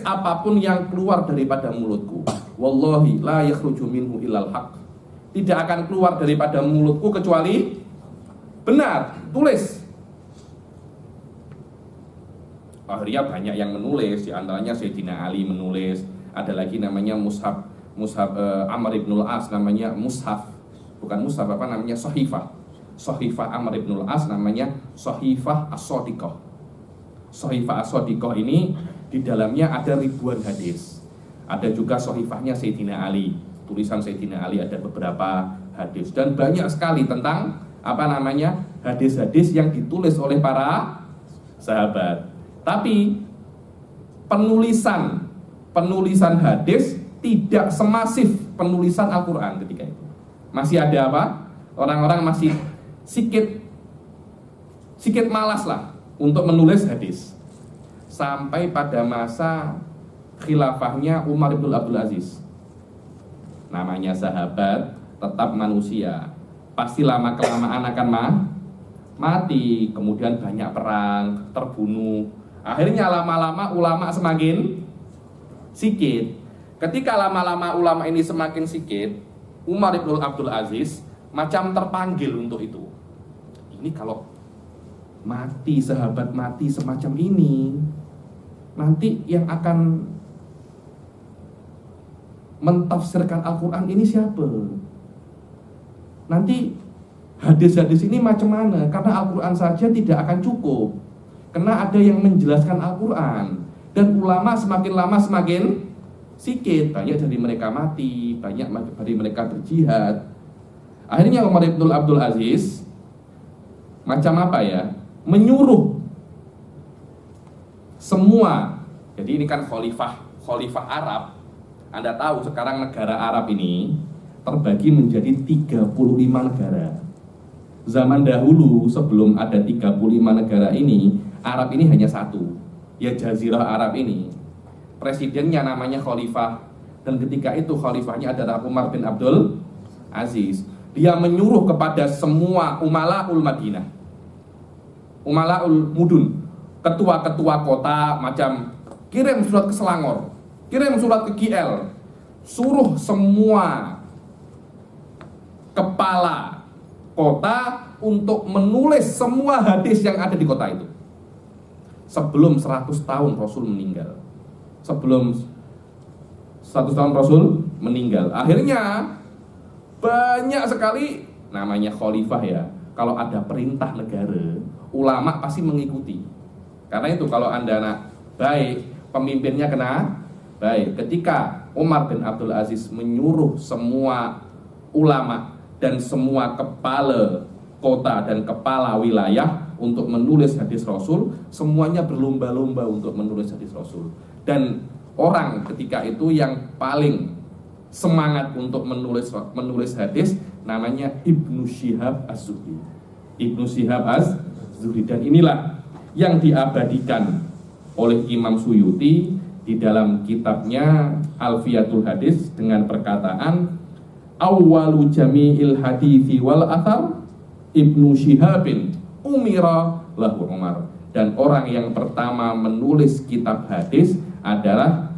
apapun yang keluar daripada mulutku, wallahi la yakhruju minhu illal haq, tidak akan keluar daripada mulutku kecuali benar. Tulis. Akhirnya banyak yang menulis, di antaranya Sayyidina Ali menulis, ada lagi namanya mushaf Amr ibn al-As, namanya mushaf, bukan mushaf, apa namanya, Shahifah Amr ibn al-As, namanya Shahifah As-Shadiqah. Shahifah As-Shadiqah ini di dalamnya ada ribuan hadis. Ada juga Shahifahnya Sayyidina Ali, tulisan Sayyidina Ali, ada beberapa hadis, dan banyak sekali tentang apa namanya, hadis-hadis yang ditulis oleh para sahabat. Tapi penulisan hadis tidak semasif penulisan Al-Quran ketika itu. Masih ada apa? Orang-orang masih sikit malas lah untuk menulis hadis. Sampai pada masa khilafahnya Umar bin Abdul Aziz. Namanya sahabat, tetap manusia, pasti lama-kelamaan akan mati. Kemudian banyak perang, terbunuh. Akhirnya lama-lama ulama semakin sikit. Ketika lama-lama ulama ini semakin sikit, Umar bin Abdul Aziz macam terpanggil untuk itu. Ini kalau mati, sahabat mati semacam ini, nanti yang akan mentafsirkan Al-Quran ini siapa? Nanti hadis-hadis ini macam mana? Karena Al-Quran saja tidak akan cukup, karena ada yang menjelaskan Al-Quran. Dan ulama semakin lama semakin sikit, banyak dari mereka mati, banyak dari mereka berjihad. Akhirnya Umar bin Abdul Aziz macam apa ya, menyuruh semua. Jadi ini kan khalifah Arab. Anda tahu sekarang negara Arab ini terbagi menjadi 35 negara. Zaman dahulu sebelum ada 35 negara ini, Arab ini hanya satu, ya Jazirah Arab ini. Presidennya namanya khalifah, dan ketika itu khalifahnya adalah Umar bin Abdul Aziz. Dia menyuruh kepada semua umalaul Madinah, umalaul mudun, ketua-ketua kota, macam kirim surat ke Selangor, kirim surat ke KL, suruh semua kepala kota untuk menulis semua hadis yang ada di kota itu sebelum 100 tahun Rasul meninggal. Sebelum 100 tahun Rasul meninggal. Akhirnya banyak sekali, namanya khalifah ya, kalau ada perintah negara, ulama pasti mengikuti. Karena itu kalau Anda nak baik, pemimpinnya kena baik. Ketika Umar bin Abdul Aziz menyuruh semua ulama dan semua kepala kota dan kepala wilayah untuk menulis hadis Rasul, semuanya berlomba-lomba untuk menulis hadis Rasul. Dan orang ketika itu yang paling semangat untuk menulis hadis namanya Ibnu Syihab Az-Zuhri. Ibnu Syihab Az-Zuhri, dan inilah yang diabadikan oleh Imam Suyuti di dalam kitabnya Alfiyatul Hadis dengan perkataan awwalu jami'il hadithi wal athar Ibnu Syihabin umira lahu Umar. Dan orang yang pertama menulis kitab hadis adalah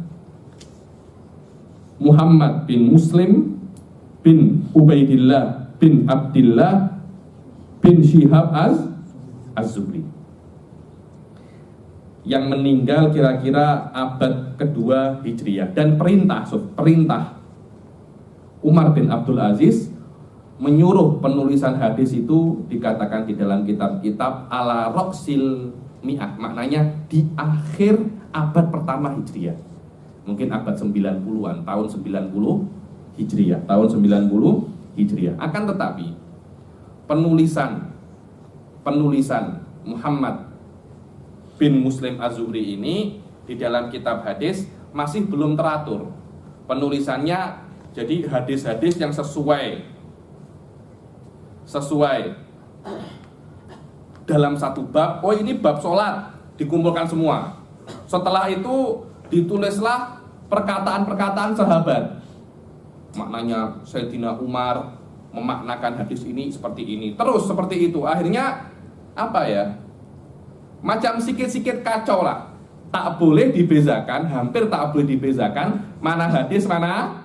Muhammad bin Muslim bin Ubaidillah bin Abdillah bin Syihab Az-Zuhri, yang meninggal kira-kira abad kedua Hijriyah. Dan perintah Umar bin Abdul Aziz menyuruh penulisan hadis itu dikatakan di dalam kitab-kitab ala roksil mi'ah, maknanya di akhir abad pertama Hijriyah, mungkin abad 90-an, tahun 90 Hijriyah, tahun 90 Hijriyah. Akan tetapi penulisan Muhammad bin Muslim Az-Zuhri ini di dalam kitab hadis masih belum teratur penulisannya. Jadi hadis-hadis yang sesuai dalam satu bab. Oh, ini bab sholat, dikumpulkan semua. Setelah itu ditulislah perkataan-perkataan sahabat. Maknanya Sayyidina Umar memaknakan hadis ini seperti ini, terus seperti itu. Akhirnya apa ya, macam sikit-sikit kacau lah. tak boleh dibezakan, hampir tak boleh dibezakan mana hadis, mana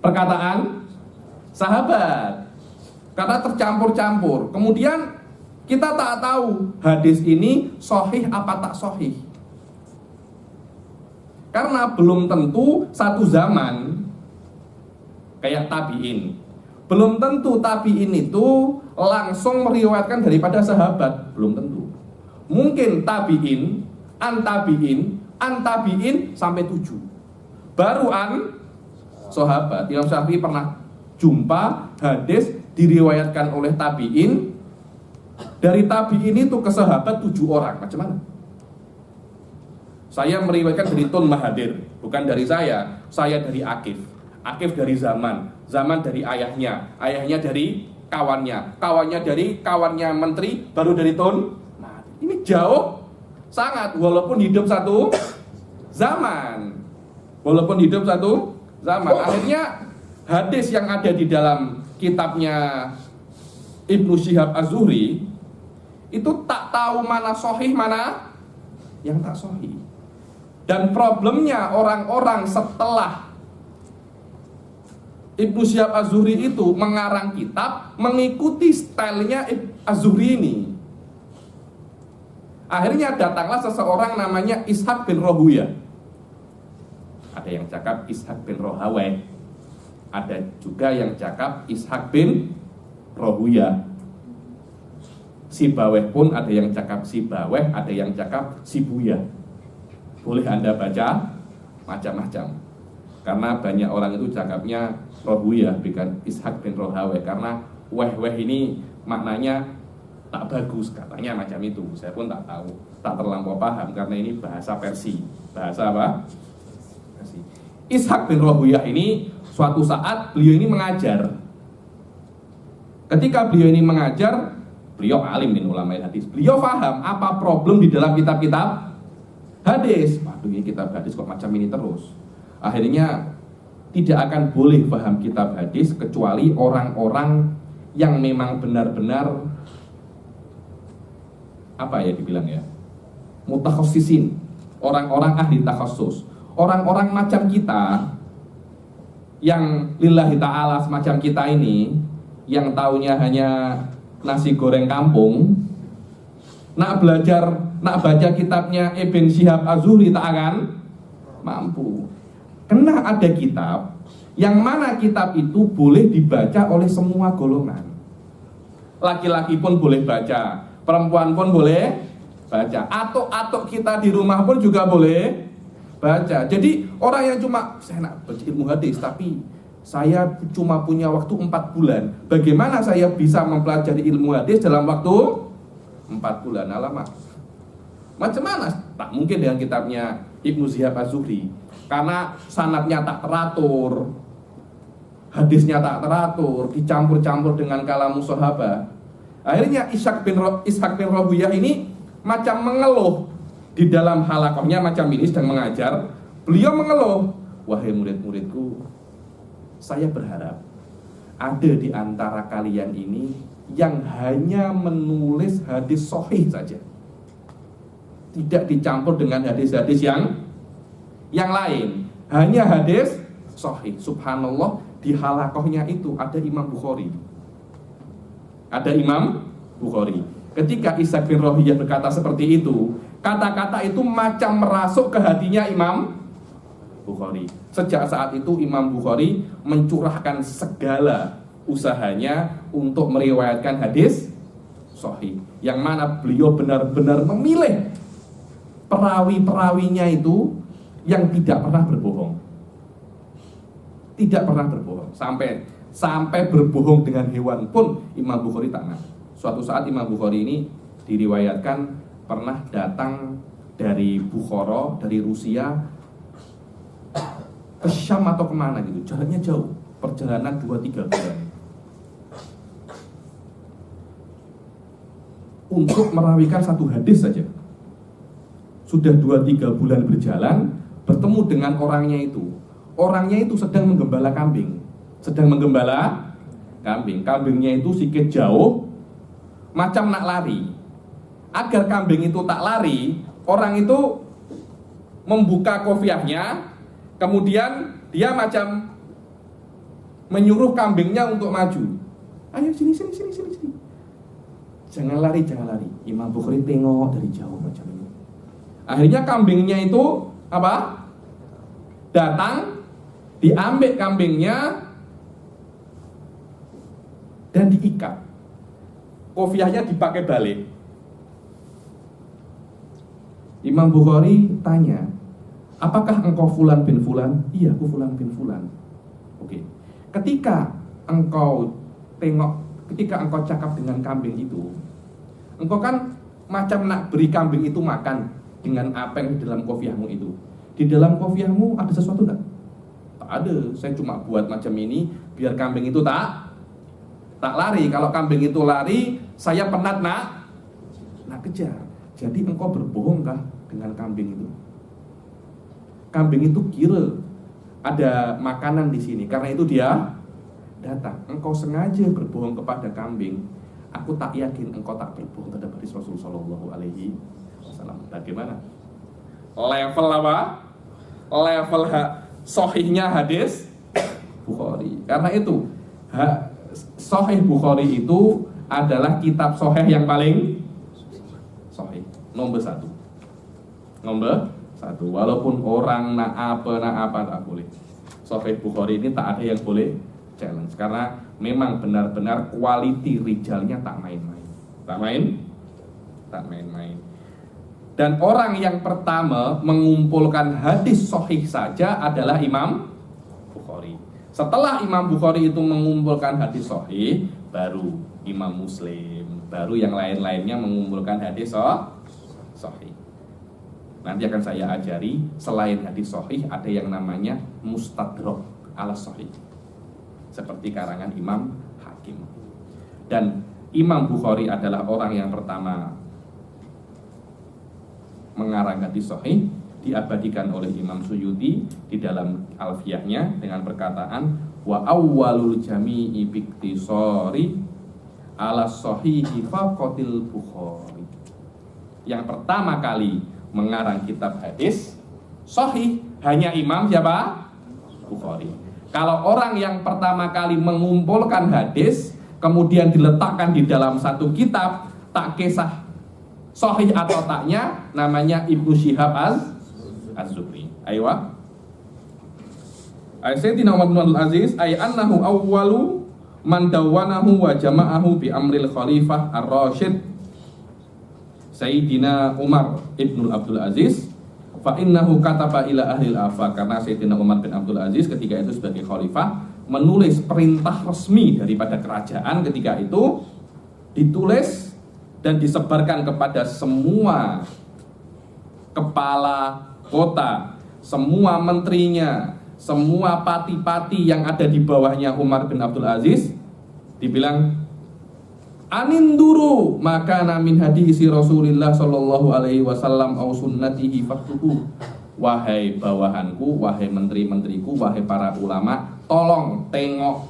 perkataan sahabat. Karena tercampur-campur. Kemudian kita tak tahu hadis ini sahih apa tak sahih. Karena belum tentu satu zaman kayak tabi'in, belum tentu tabi'in itu langsung meriwayatkan daripada sahabat, belum tentu. Mungkin tabi'in, an tabi'in sampai 7. Baru an sahabat. Imam Syafi'i pernah jumpa hadis diriwayatkan oleh tabi'in, dari tabi'in itu ke sahabat 7 orang. Macam mana? Saya meriwayatkan dari Tun Mahathir, bukan dari saya dari Akif dari zaman dari ayahnya dari kawannya dari kawannya menteri, baru dari Tun. Nah, ini jauh sangat, walaupun hidup satu zaman. Akhirnya hadis yang ada di dalam kitabnya Ibnu Syihab Az-Zuhri itu tak tahu mana sahih, mana yang tak sahih. Dan problemnya orang-orang setelah Ibnu Syihab Az-Zuhri itu mengarang kitab mengikuti stylenya Az-Zuhri ini. Akhirnya datanglah seseorang namanya Ishaq bin Rahuyah. Ada yang cakap Ishaq bin Rahawai, ada juga yang cakap Ishaq bin Rahuyah. Sibaweh pun ada yang cakap Sibaweh, ada yang cakap Sibuyah. Boleh Anda baca macam-macam. Karena banyak orang itu cakapnya Rahuyah, bukan Ishaq bin Rahawai. Karena weh-weh ini maknanya tak bagus, katanya macam itu. Saya pun tak tahu, tak terlampau paham, karena ini bahasa Persia. Bahasa apa? Persia. Ishaq bin Rahuyah ini suatu saat beliau ini mengajar. Ketika beliau ini mengajar, beliau alim min ulama hadis. Beliau paham apa problem di dalam kitab-kitab hadis. Waduh, ini kitab hadis kok macam ini terus. Akhirnya tidak akan boleh paham kitab hadis kecuali orang-orang yang memang benar-benar apa ya dibilang ya, mutakhassisin, orang-orang ahli takhasus, orang-orang macam kita yang lillahi ta'ala semacam kita ini, yang taunya hanya nasi goreng kampung, nak baca kitabnya Ibn Syihab Az-Zuhri tak akan mampu. Kena ada kitab yang mana kitab itu boleh dibaca oleh semua golongan. Laki-laki pun boleh baca, perempuan pun boleh baca, atuk-atuk kita di rumah pun juga boleh baca. Jadi orang yang cuma saya nak baca ilmu hadis tapi saya cuma punya waktu 4 bulan, bagaimana saya bisa mempelajari ilmu hadis dalam waktu 4 bulan? Alamak, macam mana? Tak mungkin dengan kitabnya Ibnu Syihab Az-Zuhri, karena sanadnya tak teratur, hadisnya tak teratur, dicampur-campur dengan kalamu sahabat. Akhirnya Ishaq bin Rahuyah ini macam mengeluh di dalam halakohnya, macam ini sedang mengajar. Beliau mengeluh, wahai murid-muridku, saya berharap ada di antara kalian ini yang hanya menulis hadis sahih saja, tidak dicampur dengan hadis-hadis yang lain, hanya hadis sahih. Subhanallah, di halakohnya itu ada Imam Bukhari. Ketika Ishaq bin Rahuyah berkata seperti itu, kata-kata itu macam merasuk ke hatinya Imam Bukhari. Sejak saat itu Imam Bukhari mencurahkan segala usahanya untuk meriwayatkan hadis sahih, yang mana beliau benar-benar memilih perawi-perawinya itu yang tidak pernah berbohong. Tidak pernah berbohong. Sampai berbohong dengan hewan pun Imam Bukhari tak mau. Suatu saat Imam Bukhari ini diriwayatkan pernah datang dari Bukhara, dari Rusia ke Syam atau kemana gitu, jalannya jauh, perjalanan 2-3 bulan, untuk merawikan satu hadis saja. Sudah 2-3 bulan berjalan, bertemu dengan orangnya itu. Orangnya itu sedang menggembala kambing. Kambingnya itu sikit jauh, macam nak lari. Agar kambing itu tak lari, orang itu membuka kofiahnya, kemudian dia macam menyuruh kambingnya untuk maju. Ayo sini. Jangan lari. Imam Bukhari tengok dari jauh macam ini. Akhirnya kambingnya itu apa? Datang, diambil kambingnya dan diikat. Kofiahnya dipakai balik. Imam Bukhari tanya, apakah engkau Fulan bin Fulan? Iya, aku Fulan bin Fulan. Oke. Ketika engkau cakap dengan kambing itu, engkau kan macam nak beri kambing itu makan dengan apa yang di dalam kofiahmu itu. Di dalam kofiahmu ada sesuatu tak? Tak ada. Saya cuma buat macam ini biar kambing itu tak lari. Kalau kambing itu lari, saya penat nak kejar. Jadi engkau berbohongkah dengan kambing itu? Kambing itu kira ada makanan di sini, karena itu dia datang. Engkau sengaja berbohong kepada kambing. Aku tak yakin engkau tak berbohong terhadap hadis Rasul Shallallahu Alaihi Wasallam. Bagaimana? Level apa? Level sahihnya hadis Bukhari. Karena itu Sahih Bukhari itu adalah kitab sahih yang paling sahih, nomor satu. Walaupun orang nak apa tak boleh. Sahih Bukhari ini tak ada yang boleh challenge, karena memang benar-benar quality rijalnya tak main-main. Dan orang yang pertama mengumpulkan hadis sahih saja adalah Imam Bukhari. Setelah Imam Bukhari itu mengumpulkan hadis sahih, baru Imam Muslim, baru yang lain-lainnya mengumpulkan hadis sahih. Nanti akan saya ajari, selain hadis sahih ada yang namanya mustadrak ala sahih, seperti karangan Imam Hakim. Dan Imam Bukhari adalah orang yang pertama mengarang hadis sahih, diabadikan oleh Imam Suyuti di dalam Alfiyahnya dengan perkataan wa awwalul jami'i biktisari ala sahihi faqatil Bukhari. Yang pertama kali mengarang kitab hadis sahih hanya Imam siapa? Bukhari. Kalau orang yang pertama kali mengumpulkan hadis kemudian diletakkan di dalam satu kitab, tak kisah sahih atau taknya, namanya Ibnu Syihab Az-Zuhri. Aywa. Sayyidina Umar bin Abdul Aziz ay annahu awwalu man dawwanahu wa jama'ahu bi amril khalifah ar-rasyid Sayyidina Umar ibn Abdul Aziz fa innahu kataba ila ahli al-afaq. Karena Sayyidina Umar bin Abdul Aziz ketika itu sebagai khalifah menulis perintah resmi daripada kerajaan ketika itu, ditulis dan disebarkan kepada semua kepala kota, semua menterinya, semua pati-pati yang ada di bawahnya Umar bin Abdul Aziz. Dibilang aninduru maka min hadisi Rasulillah sallallahu alaihi wasallam au sunnatihi faktuhu. Wahai bawahanku, wahai menteri-menteriku, wahai para ulama, tolong tengok,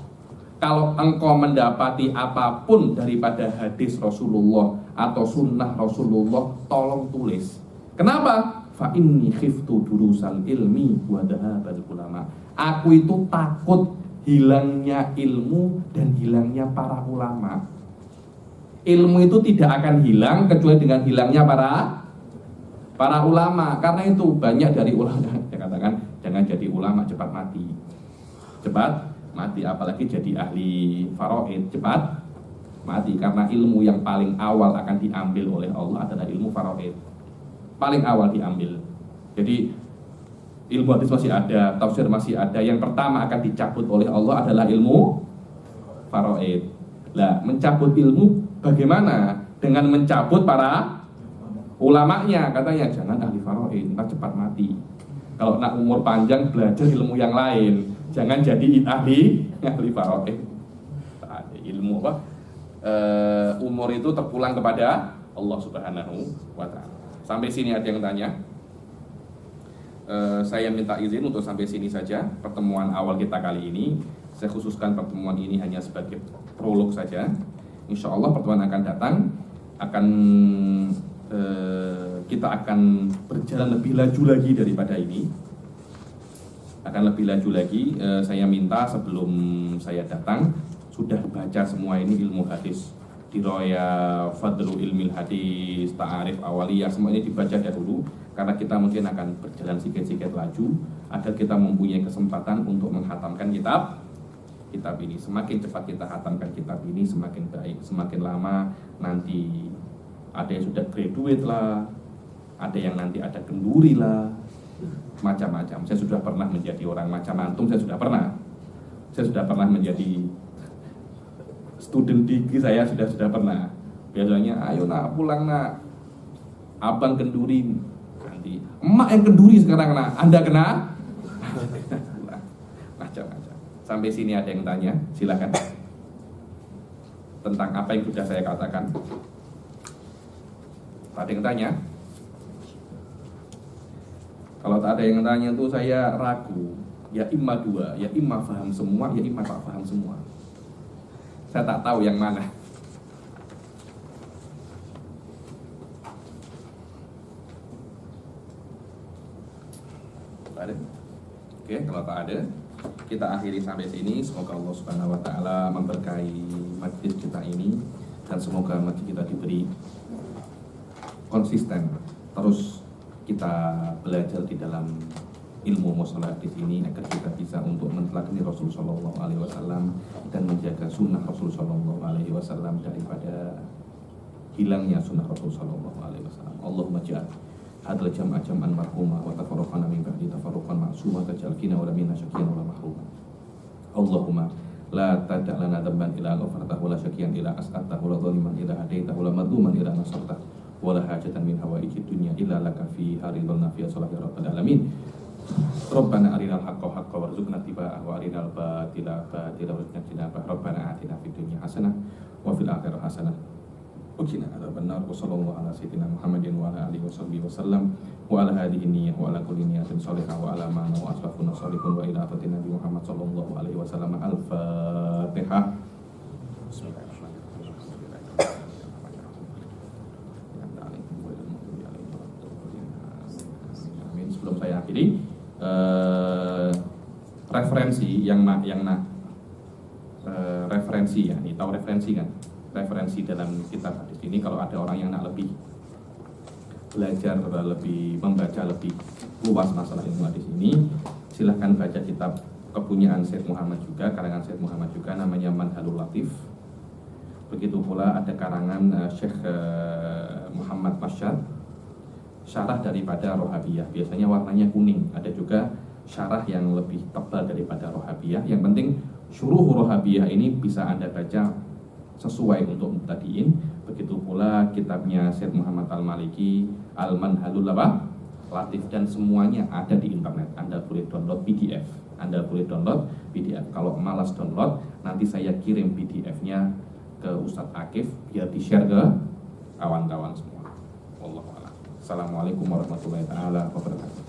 kalau engkau mendapati apapun daripada hadis Rasulullah atau sunnah Rasulullah, tolong tulis. Kenapa? Fa inni khiftu durusal ilmi wa dhahabal ulama. Aku itu takut hilangnya ilmu dan hilangnya para ulama. Ilmu itu tidak akan hilang kecuali dengan hilangnya para ulama. Karena itu banyak dari ulama yang katakan jangan jadi ulama cepat mati. Apalagi jadi ahli faraid cepat mati, karena ilmu yang paling awal akan diambil oleh Allah adalah ilmu faraid. Paling awal diambil. Jadi ilmu hadis masih ada, tafsir masih ada. Yang pertama akan dicabut oleh Allah adalah ilmu faraid. Lah, mencabut ilmu bagaimana? Dengan mencabut para ulamanya. Katanya jangan ahli faraid, entar cepat mati. Kalau nak umur panjang belajar ilmu yang lain, jangan jadi ahli faraid. Ilmu apa? Umur itu terpulang kepada Allah Subhanahu wa ta'ala. Sampai sini ada yang tanya. Saya minta izin untuk sampai sini saja pertemuan awal kita kali ini. Saya khususkan pertemuan ini hanya sebagai prolog saja. Insya Allah pertemuan akan datang akan kita akan berjalan lebih laju lagi daripada ini. Akan lebih laju lagi. Saya minta sebelum saya datang sudah baca semua ini ilmu hadis, Diroya, Fadlu Ilmil Hadis, Ta'arif Awaliyah, semuanya dibaca dahulu karena kita mungkin akan berjalan sedikit-sedikit laju agar kita mempunyai kesempatan untuk menghatamkan kitab ini. Semakin cepat kita hatamkan kitab ini semakin baik. Semakin lama nanti ada yang sudah graduate lah, ada yang nanti ada kenduri lah, macam-macam. Saya sudah pernah menjadi orang macam antum, saya sudah pernah menjadi student degree, saya sudah pernah. Biasanya ayo nak pulang nak, abang kenduri, nanti emak yang kenduri sekarang nak, anda kena macam-macam. Sampai sini ada yang tanya, silakan tentang apa yang sudah saya katakan. Ada yang tanya? Kalau tak ada yang tanya tuh saya ragu. Ya imma dua, ya imma paham semua, ya imma tak paham semua. Saya tak tahu yang mana. Tak ada? Oke, kalau tak ada, kita akhiri sampai sini. Semoga Allah Subhanahu wa taala memberkahi majlis kita ini dan semoga majlis kita diberi konsisten terus kita belajar di dalam ilmu mustalah hadis ini agar kita bisa untuk mentelakani Rasul Shallallahu Alaihi Wasallam dan menjaga sunnah Rasul Shallallahu Alaihi Wasallam daripada hilangnya sunnah Rasul Shallallahu Alaihi Wasallam. Allahumma ja'al hadal jam'a jam'an marhumah wa tafarruqana min ba'di tafarruqan ma'sumah taj'al fina wa minna syakiyan wa mahrumah. Allahumma la tada' lana dhanban ila ghafartahu la syakiyan ila as'atahu la dhaliman ila hadaitahu la madluman ila nasartahu wa la hajatan min hawaijid dunya illa laka fi haridulna fi salahi rabbil alamin. Rabbana arinal haqqa haqqa warzuqna tiba'ah wa arinal batila batila warzuqna tinabah. Rabbana atina fid dunya hasanah wa fil akhirati hasanah wa qina adzabannar. Wa sallallahu ala sayyidina Muhammadin wa ala alihi washabbihi wasallam wa ala hadhihi niyyah wa ala kulli niyyatin shalihah wa ala ma wa asrafuna salihun wa ila atatina Nabi Muhammad sallallahu alaihi wasallam. Al-Fatihah. Sebelum saya akhiri, referensi referensi ya, ini tahu referensi kan? Referensi dalam kitab hadis ini kalau ada orang yang nak lebih belajar, lebih membaca lebih luas masalah ilmu hadis ini, silahkan baca kitab kepunyaan Syekh Muhammad juga, karangan Syekh Muhammad juga, namanya Manhalul Latif. Begitu pula ada karangan Syekh Muhammad Masyad, syarah daripada Rohabiyah, biasanya warnanya kuning. Ada juga syarah yang lebih tebal daripada Rohabiyah. Yang penting syuruh Rohabiyah ini bisa Anda baca sesuai untuk mubtadiin. Begitu pula kitabnya Syekh Muhammad Al-Maliki, Al-Manhalul Latif, dan semuanya ada di internet. Anda boleh download PDF. Kalau malas download, nanti saya kirim PDF-nya ke Ustadz Akif biar di-share ke kawan-kawan semua. Wallahu a'lam. Assalamualaikum warahmatullahi wabarakatuh.